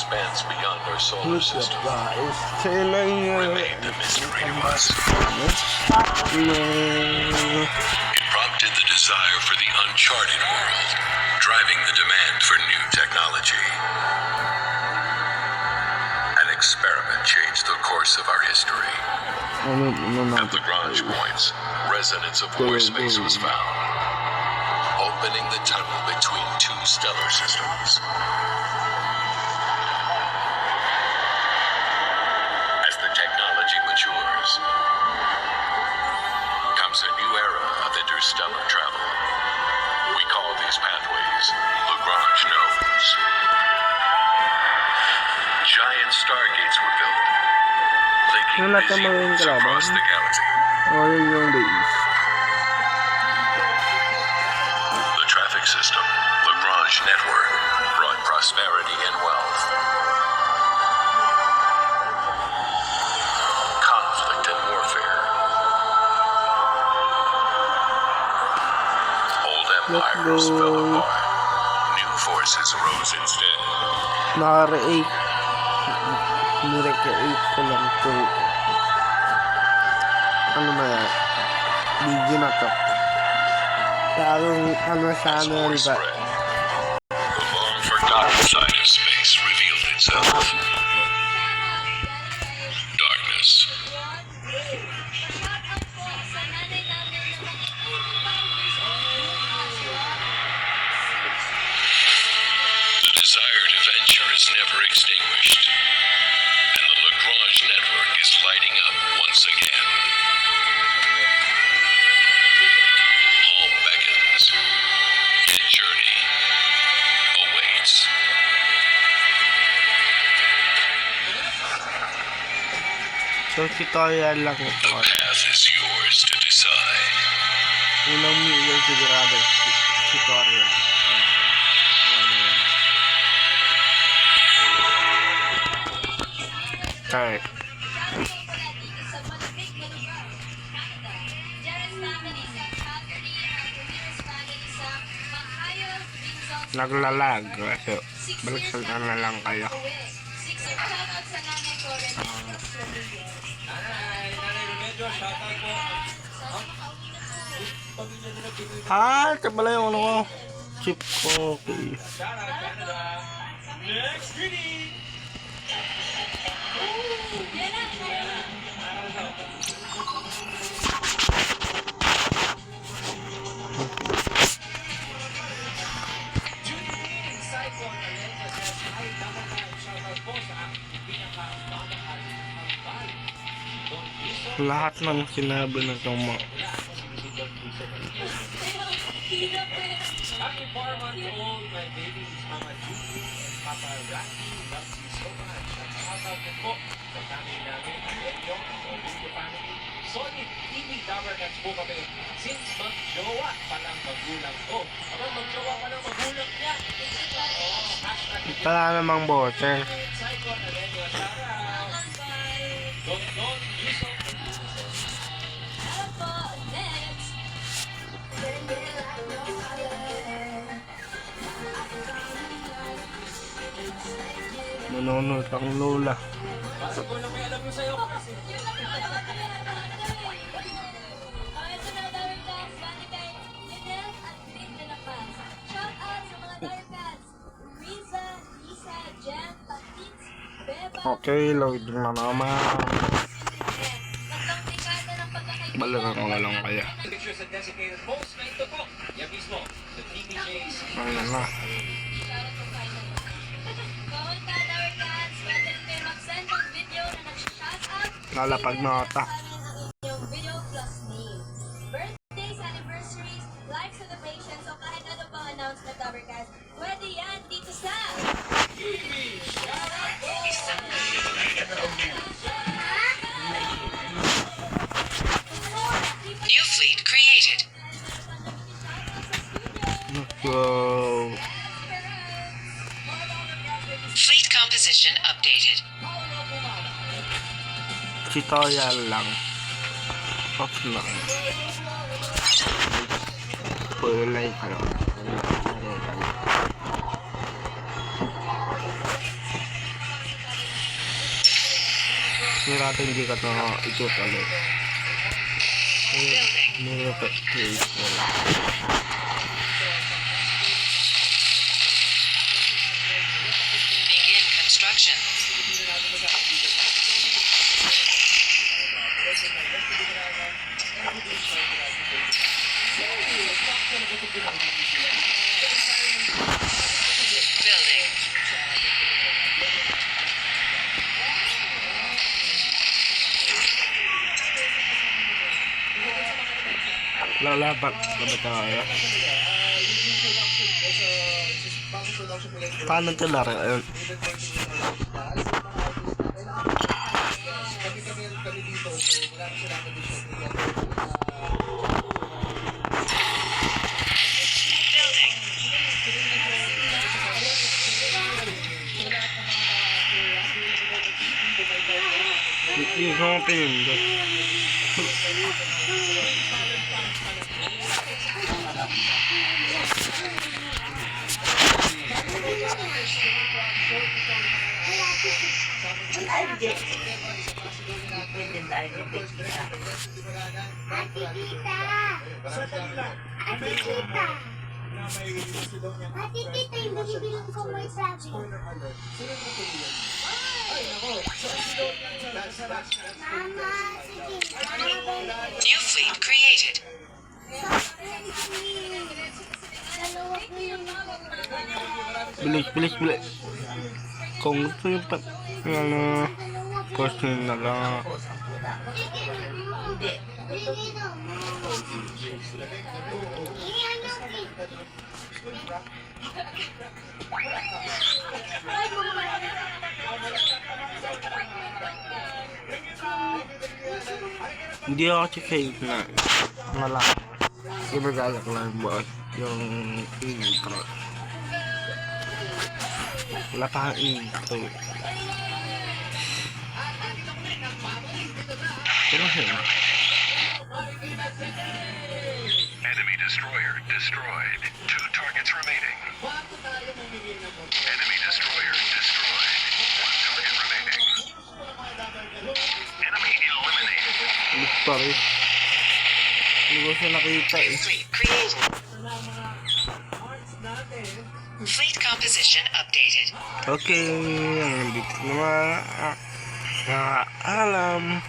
expands beyond our solar system. Guys, kailan niya Remain the mystery to us. It prompted the desire for the uncharted world, driving the demand for new technology. An experiment changed the course of our history. At Lagrange points, resonance of void space was found, opening the tunnel between two stellar systems. As the technology matures, comes a new era of interstellar travel. We call these pathways Lagrange nodes. Giant stargates were built, linking busy routes across the galaxy. The traffic system, Lagrange network, brought prosperity and wealth. Conflict and warfare. Old empires fell apart. New forces rose instead. Naka-8. Nire-create ko lang ito. Ano na yan? Video na to. Ano channel ba? The long-forgotten side of space revealed itself. Darkness. The desire to venture is never extinguished, and the Lagrange network is lighting up once again. Home beckons. A journey awaits. So, tutorial lang ito. The path is yours to decide. Unang million sigurado tutorial. Okay. Naglalag. So, balik sa na lang kayo. Ito pala yung ano ko. Chip ko. Okay. Next greeting. Lahat ng sinabi na itong mga Happy 4 months old, my baby is Mama Judy and Papa Rocky loves you so much. At shoutout din po sa family namin, Adelio, sa Olivia family. Solid TV Dabarcats po kami since mag-jowa palang magulang ko. Abang mag-jowa palang magulang niya. wala namang bote. Psycho, Adelio, shoutout. Don, Yusuf. Manunod ang lola. Basta po lang may alam mo sa'yo. Okay, load na naman. Balikan ko na lang kaya. Pictures and designated posts na ito po. Yan mismo, the TVJ's. Ayun na. Lalapag na ata. Birthdays, anniversaries, life celebrations, o kahit ano pang announcement, Dabarcats, pwede yan dito sa New fleet created. Wow. Fleet composition updated. Tutorial lang. Off na. Pulay ka lang. Nirata hindi ka ito ikot ulit. Nirata case wala. Begin construction. Building. Lalabat tayo. Paano ito laro? Ayun. Building. Hindi ko pinindot. Ate Tita, yung binibilang ko may sabi. Mama, sige. New fleet created. Dalawa ko yung Bilis. Kung gusto yung question na lang. Hindi. Hindi na mo. Iyan yung Hindi ako check na. Wala. Ibagagak lang ba yung intro. Wala pa ang intro. Enemy destroyer destroyed. 2 targets remaining. Enemy destroyer destroyed. 1 target remaining. Enemy eliminated. Sorry. Hindi ko siya nakita eh. Fleet created. Fleet composition updated. Okay, ang dito naman. Alam.